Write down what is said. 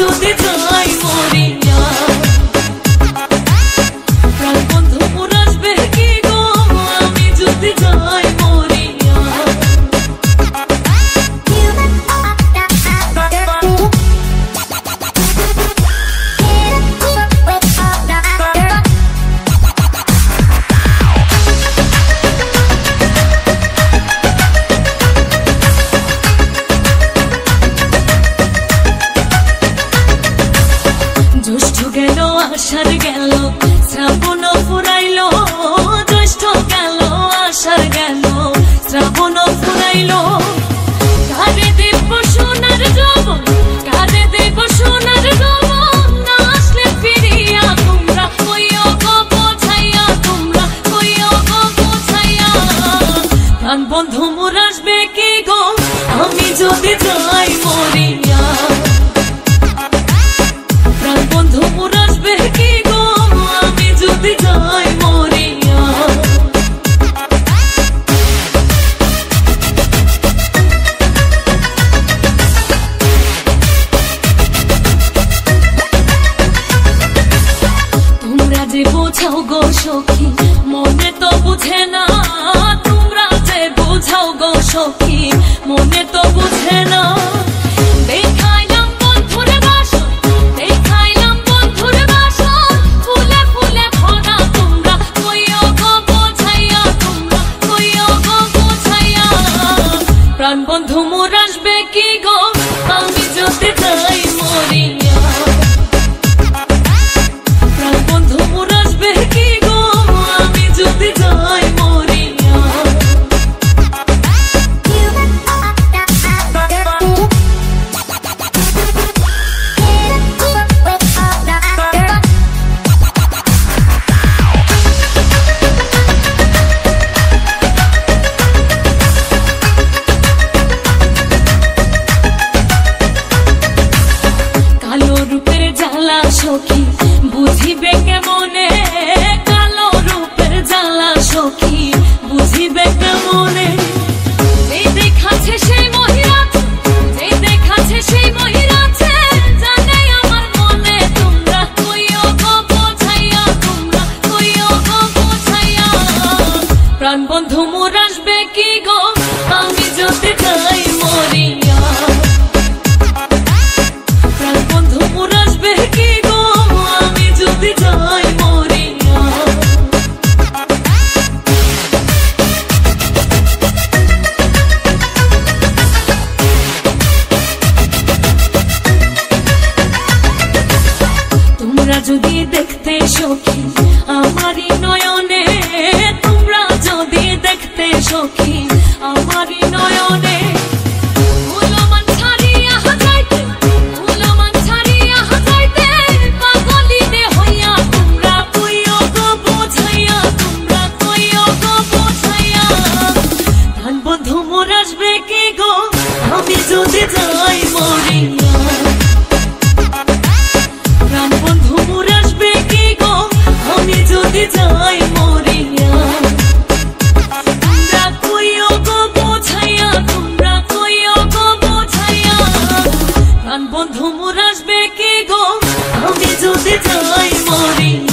যদি যাই মরিয়া প্রাণ বন্ধু মোর আসবে কি গো আমি যদি যাই মরিয়া জ্যৈষ্ঠ গেল আষাঢ় গেল শ্রাবণ ফুরাইল জ্যৈষ্ঠ গেল আষাঢ় গেল শ্রাবণ ফুরাইল কারে দেব সোনার যৌবন কারে দেব সোনার যৌবন না আসলে ফিরিয়া তোমরা কইও গো বোঝাইয়া তোমরা কইও গো বোঝাইয়া প্রাণ বন্ধু মোর আসবে কি গো আমি যদি যাই মরিয়া যে বোঝাও গো সখী মনে তো বুঝে না তোমরা যে বোঝাও গো সখী মনে তো বুঝে না দেখাইলাম বন্ধুর বাসন দেখাইলাম বন্ধুর বাসন ফুলে ফুলে ভরা তোমরা কইও গো বোঝাইয়া তোমরা কইও গো বোঝাইয়া প্রাণ বন্ধু মোর আসবে কি গো আমি যদি যাই মরিয়া সখী বুঝিবে কেমনে কালো রূপের জ্বালা সখী বুঝিবে কেমনে এই দেখাচ্ছে সেই মহিরাছে এই দেখাচ্ছে সেই মহিরাছে জানে আমার মনে তোমরা কইও গো বোঝাইয়া তোমরা কইও গো বোঝাইয়া প্রাণ বন্ধু মোর আসবে কি গো আমি যদি যাই মরিয়া প্রাণ বন্ধু মোর আসবে কি যাই মরিয়া তোমরা যদি দেখতে সখী আমারই নয়নে তোমরা যদি দেখতে সখী আমারই নয়নে আসবে কি গো আমি যদি যাই মরিয়া প্রাণ বন্ধু মোর আসবে কি গো আমি যদি যাই মরিয়া তোমরা কইও গো বোঝাইয়া তোমরা কইও গো বোঝাইয়া প্রাণ বন্ধু মোর আসবে কি গো আমি যদি যাই মরিয়া।